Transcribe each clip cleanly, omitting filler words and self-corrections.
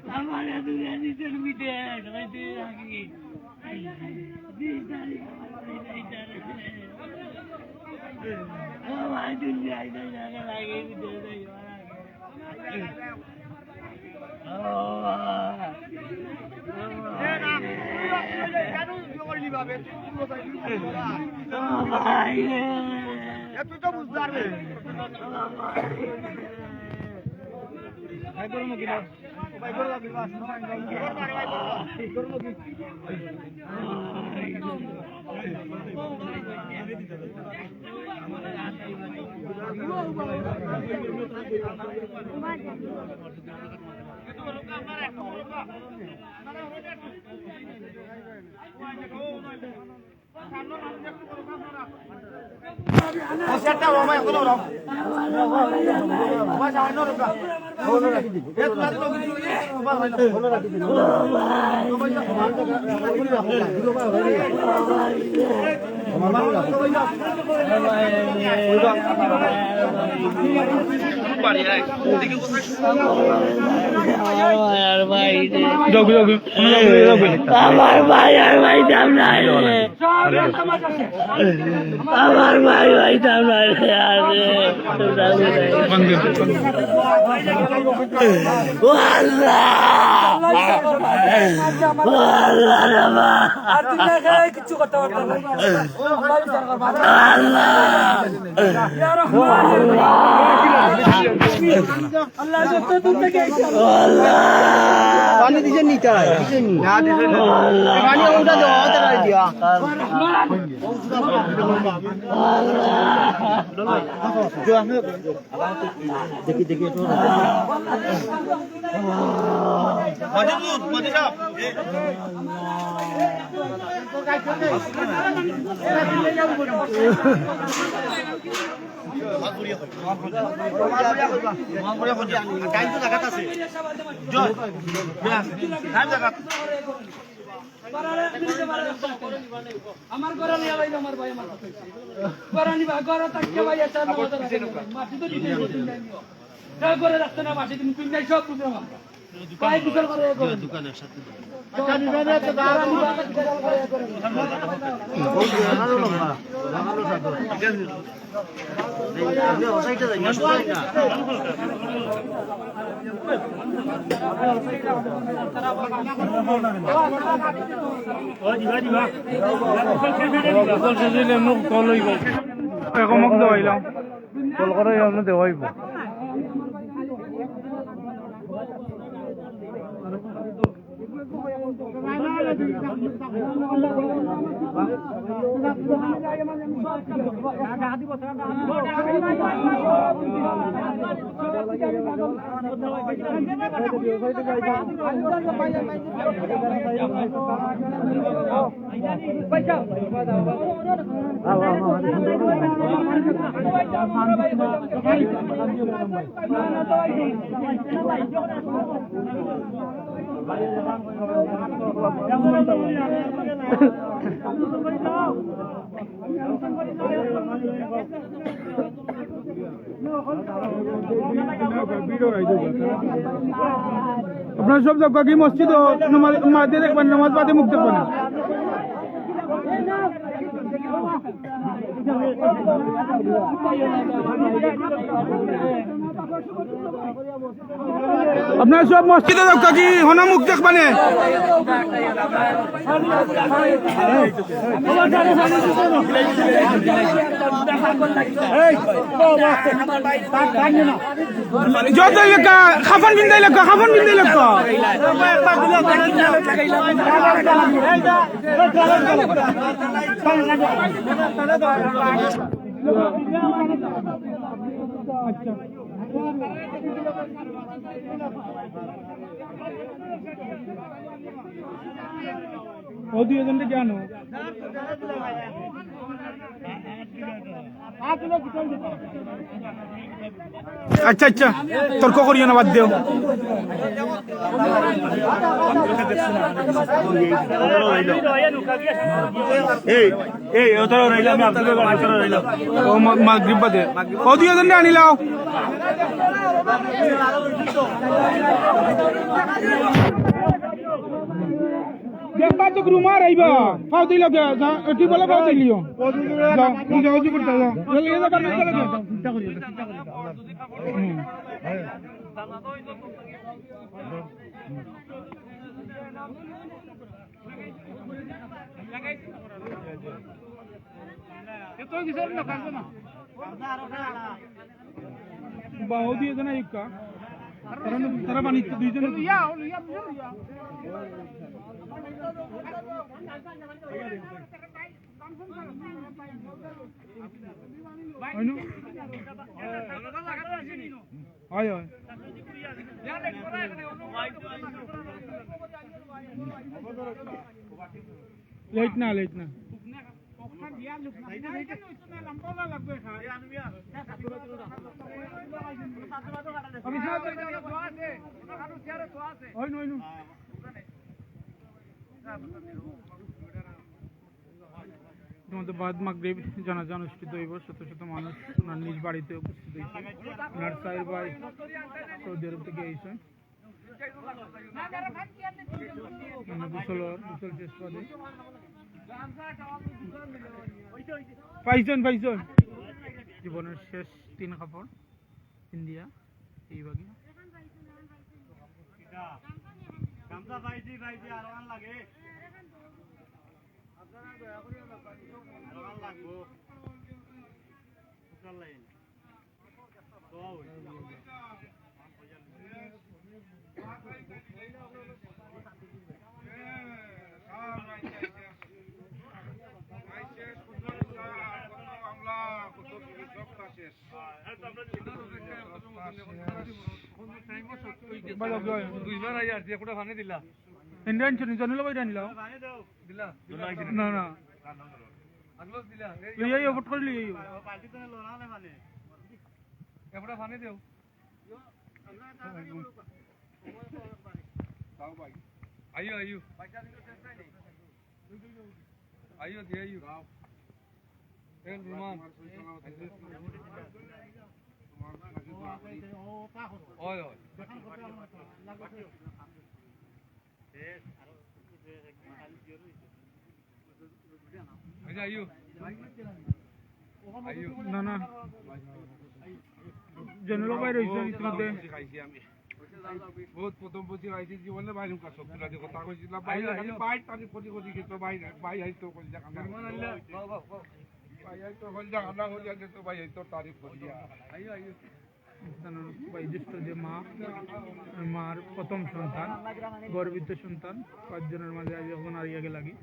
Amara dunia ni termide, nanti lagi. Di dari Amara dunia ini jangan lagi di dari আমার ভাই আর ভাই দাম নাই আমার ভাই ভাই দাম নাই কিছু করতে পারবো পানি দিছে নিতে না দিছে পানি ওটা দাও তারা দিয়া দেখি দেখি তো মজিদ মজিদ সাহেব আমার ঘরে নিয়ে ভাই আমার ভাই আমার ঘরে নিবা ঘরে থাকতে ভাই এটা মাটি তো দিতে যা করে রাখতে না মাটি তুমি পিন নাই সব প্রোগ্রাম আমরা কাই বিচার করে দোকানের সাথে আচ্ছা নিবারে তো দাঁড়া নিবা করে ওই জানালো না জানালো সাথে ঠিক আছে এই ওসাইটা যাই না ওই দিবা দিবা কল দিলে মুখ কল হইব একমক দেওয়াইলাম কল করে আমরা দেওয়াইব আপনার সব জায়গা কি মসজিদ নামাজ দেখবেন নামাজ বাদে মুখ দেখবেন না আপনার সব মসজিদে জায়গা কি হনা মুখ দেখবেন যত লেখা খাফন বিন্দাই লেখা খাফন বিন্দাই লেখা আচ্ছা ও দুজনকে জানো আচ্ছা আচ্ছা তর্ক করিও না বাদ দেও ও মাগরিব বাদে ও দুজনকে আনিলাও দেখবা তো রুমার আইবা ফাও দিলা কে এটি বলে ফাও দিলিও যাও কি করতে যাও এই জায়গা না চলে যাও চিন্তা করিও চিন্তা করিও বাহু দিয়ে দেনা ইকা তারা বানি দুইজন ইয়া ইয়া হয় হয় লেট না তোমাদের বাদ মাগরিব জানাজা অনুষ্ঠিত হইব শত শত মানুষ ওনার নিজ বাড়িতে উপস্থিত হয়েছে ওনার সাহেব ভাই সৌদি আরব থেকে এসে গোসল শেষ পদে পাইছেন জীবনের শেষ 3 কাপড় ইন্ডিয়া এই বাকি ইন্ডিয়ান জানিল ভাই জানিল না না লিয়ে ভোট করে লিয়ে আইও দিয়ে রুমান ওই না না জেনারেল ভাই রয়েছে ইতিমধ্যে বহুত প্রথম প্রতি আইছি জীবনে বাইরে কাজ করতে লাগে কথা কইছিলাম বাইরে বাইরে তাকে কোটি কোটি কিছু বাইরে বাইরে আইতো কোন জায়গা ভাই আইতো কোন জায়গা না হইয়া তো ভাই আইতো তারিফ করিয়া আইও বৈশিষ্ট্য যে মার প্রথম সন্তান গর্বিত সন্তান 5 জনের মাঝে আজ এখন আরিয়াকে লাগি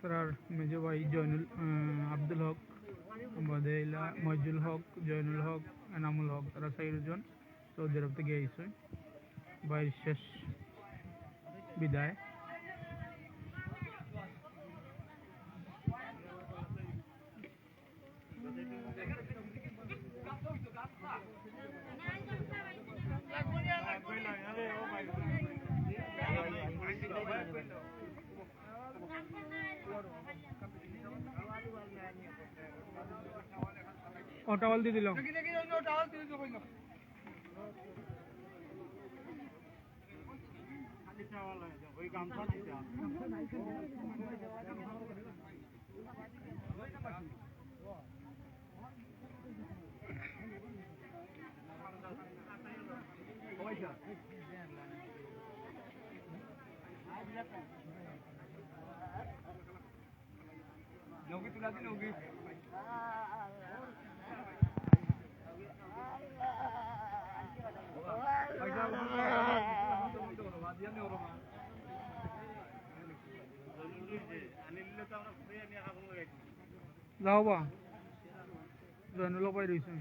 তার মেজো ভাই জয়নুল আব্দুল হক বাদেলা মজুল হক জয়নুল হক এনামুল হক তারা 4 জন সৌদি আরব থেকে আইছে ভাইয়ের শেষ বিদায় ও টাওয়াল দিয়ে দিলাম लोगी तुला दी लोगी যাও বা জয়নুল হক ভাই রয়েছে।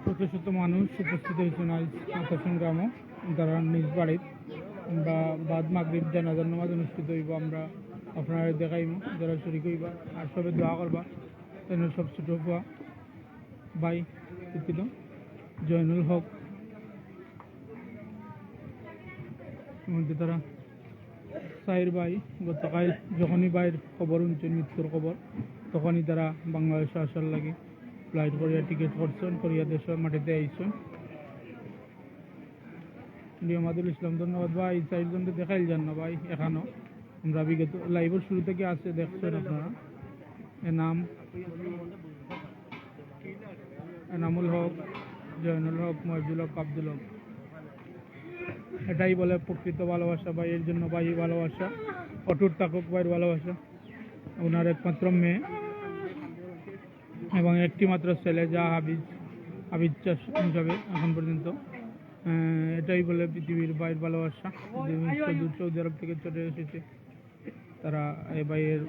শত শত মানুষ উপস্থিত হয়েছেন আজ আতাসন গ্রামে, তারা নিজ বাড়ির বা বাদ মাগরিব জানাজার নামাজ অনুষ্ঠিত হইব। আমরা আপনারা দেখাইব যারা শরীক হইবা আর সবে দোয়া করবা। তেন সব ছোট ভাই দুঃখিত জয়নুল হক মধ্যে তারা সাইর ভাই গতকাল যখনই ভাইয়ের খবর শুনছেন মৃত্যুর খবর, তখনই তারা বাংলাদেশে আসার লাগে ফ্লাইট করিয়া টিকিট করছেন, করিয়া দেশের মাটিতে আইসেন। নিয়মাদুল ইসলাম ধন্যবাদ ভাই। চারজনকে দেখাইল যান না ভাই, এখানো আমরা বিগত লাইভের শুরু থেকে আছে দেখছেন আপনারা। এনামুল হক, জয়নুল হক, মহিজুল হক, আব্দুল হক। এটাই বলে প্রকৃত ভালোবাসা ভাই, এর জন্য ভাই ভালোবাসা অটুট থাকুক ভাইয়ের ভালোবাসা। ওনার একমাত্র মেয়ে এবং একটি মাত্র ছেলে, যা হাবিজ হিসাবে এখন পর্যন্ত। এটাই বলে পৃথিবীর ভাইয়ের ভালোবাসা। সৌদি আরব থেকে চলে এসেছে তারা এই ভাইয়ের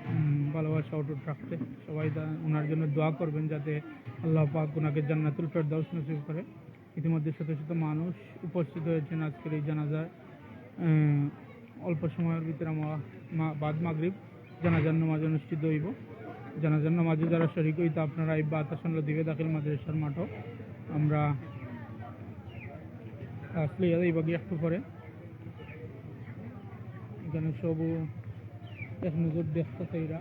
ভালোবাসা অটুট রাখতে। সবাই ওনার জন্য দোয়া করবেন যাতে আল্লাহ পাক ওনাকে জান্নাতুল ফেরদাউস নসিব করে। ইতিমধ্যে শত শত মানুষ উপস্থিত হয়েছেন আজকের এই জানাজায়। অল্প সময়ের ভিতরে আমরা বাদ মাগরিব জানাজার নামাজ অনুষ্ঠিত হইব। জানাজার নামাজে যারা শরীক হইতে আপনারা এই বাতাসন লদিবে দাখিল মাদ্রাসার মাঠও আমরা আসলে এইভাবে একটু পরে এখানে সব এক নজর দেখতেছে এরা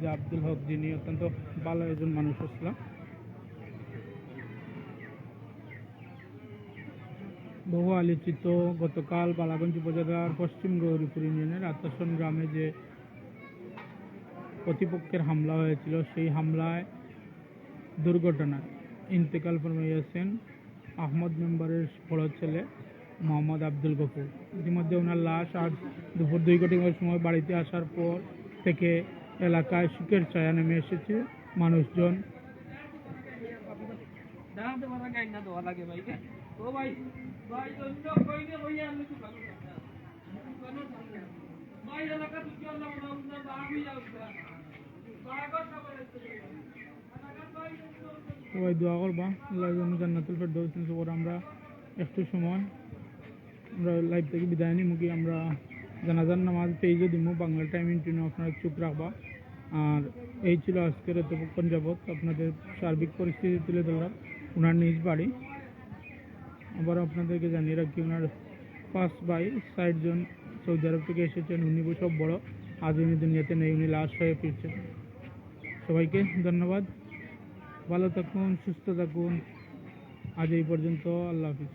যে আব্দুল হক, যিনি অত্যন্ত ভালো একজন মানুষ আসলাম। বহু আলোচিত গতকাল বালাগঞ্জ উপজেলার পশ্চিম গৌরীপুর ইউনিয়নের আতাসন গ্রামে যে প্রতিপক্ষের হামলা হয়েছিল, সেই হামলায় দুর্ঘটনায় ইন্তেকাল ফরমাইয়াছেন আহমদ মেম্বারের বড় ছেলে মোহাম্মদ আব্দুল গফুর। ইতিমধ্যে ওনার লাশ আজ দুপুর 2 ঘটিকার সময় বাড়িতে আসার পর থেকে এলাকায় শোকের ছায়া নেমে এসেছে। মানুষজন সবাই দোয়া করবা আল্লাহ যেন জান্নাতুল ফেরদাউস নসিব করে। আমরা একটু সময় আমরা লাইভ থেকে বিদায় নিই মুখী। আমরা জানাজার নামাজ পেজও দিব বাংলা টাইম ইন্টিনে, আপনারা চুপ রাখবা। আর এই ছিল আজকের এতক্ষণ যাবৎ আপনাদের সার্বিক পরিস্থিতি তুলে ধরলাম ওনার নিজ বাড়ি। আবার আপনাদেরকে জানিয়ে রাখি ওনার 5 ভাই 60 জন সৌদি আরব থেকে এসেছেন। উনি সব বড়, আজ উনি দুনিয়াতে নেই, উনি লাশ হয়ে ফিরছেন। সবাইকে ধন্যবাদ, ভালো থাকুন, সুস্থ থাকুন। আজ এই পর্যন্ত, আল্লাহ হাফিজ।